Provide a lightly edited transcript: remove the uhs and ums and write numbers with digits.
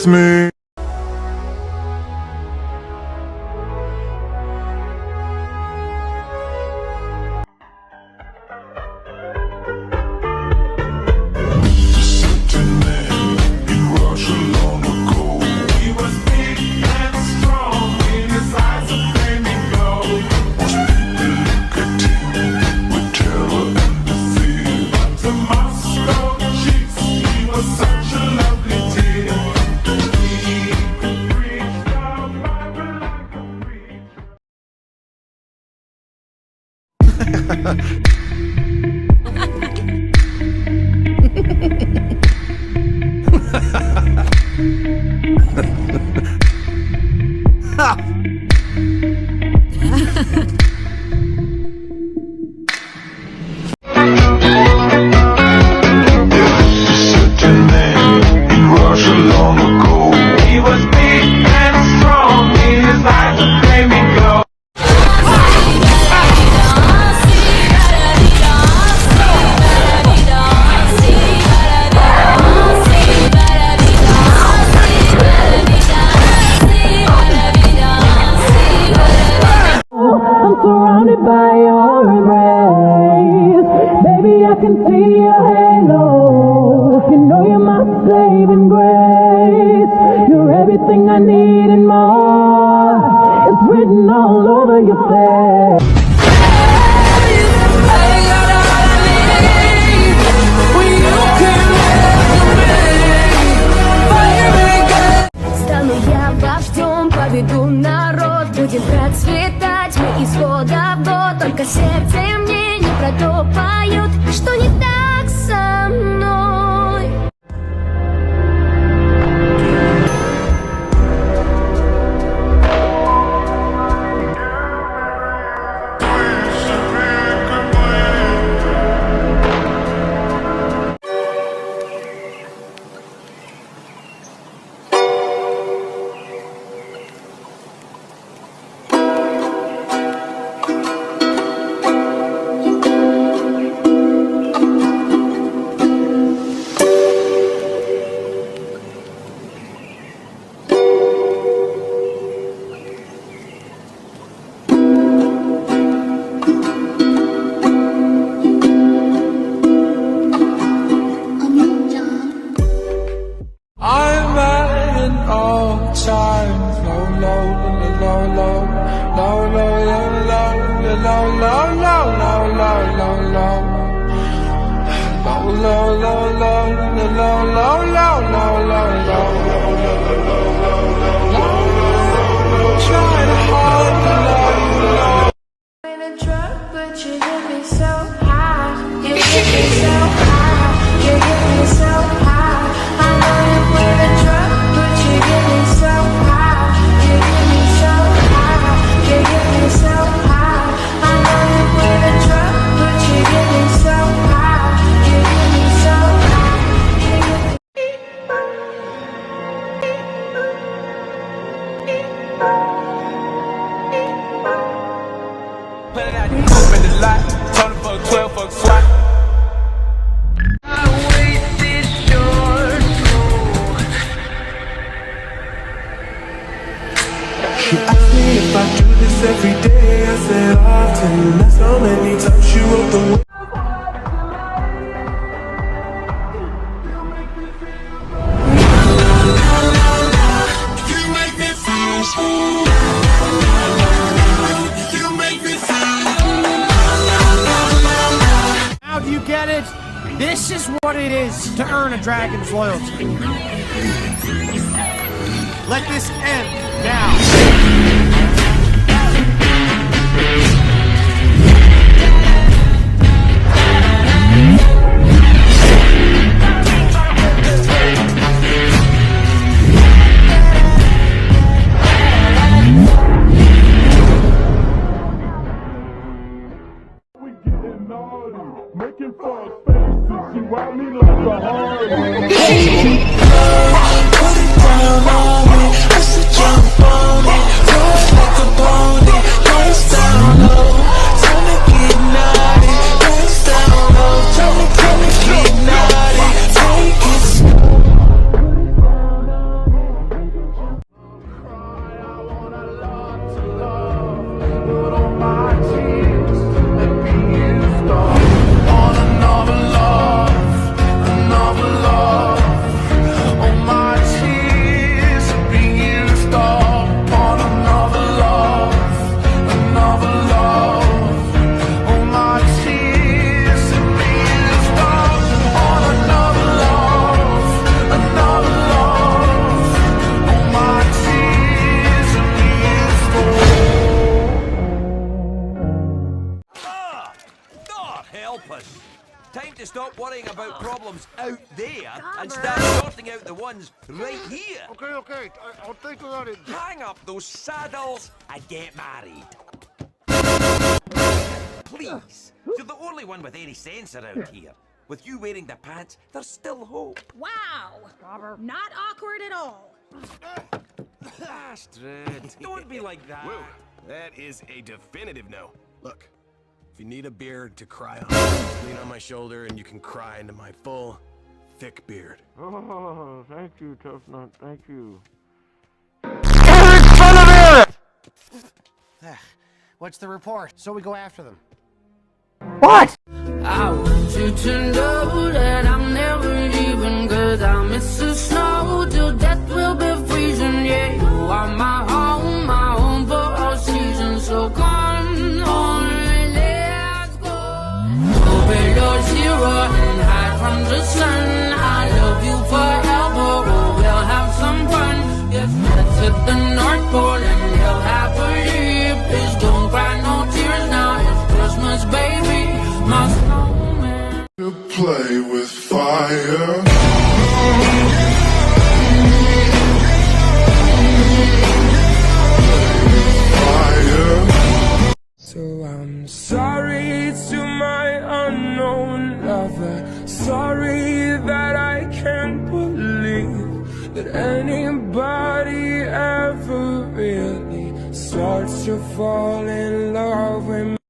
kiss me. By your embrace, baby, I can see your halo. You know you're my saving grace. You're everything I need and more. It's written all over your face. Стану я вождем, поведу народ, будем процветать мы из года в год. Только сердце мне не про то поют, что не так со мной. I'm at an all-time low, low, low, low, low, low, low, low, low, low, low, low, low, low, low, low, low, low, trying to hold the low. In a truck, but you hit me so high. You hit me so high. You hit me so high. I know you with a truck, but you hit me so high. You hit me so high. You hit me so high. I know you with a truck, but you hit me so high. You hit me so high. You hit me. Put it out the coupe in the lot. Told him fuck 12, fuck SWAT. You asked me if I do this every day. I said often. That's how many times you wrote the word. Now do you get it? This is what it is to earn a dragon's loyalty. Let this end now. Making fun faces, you want me like a hard one. Put it down on me, I said problems out there and start sorting out the ones right here. Okay, I'll think about it. Hang up those saddles and get married. Please. You're the only one with any sense around here. With you wearing the pants, there's still hope. Wow! Not awkward at all. Astrid, don't be like that. Whoa, that is a definitive no. Look, if you need a beard to cry on, lean on my shoulder and you can cry into my full, thick beard. Oh, thank you, Tough Nut. Thank you. What's the report? So we go after them. What? I want you to know that I'm never leaving, 'cause I miss the snow till death will be freezing. Yeah, you are my home for all seasons. So come on, let's go. Go below zero and hide from the sun. I love you forever, oh, we'll have some fun. Yes, let's hit the North Pole and live happily. Please don't cry no tears now, it's Christmas, baby. My snowman. To play with fire. So I'm sorry to my unknown lover. Sorry that I can't believe that anybody ever really starts to fall in love with me.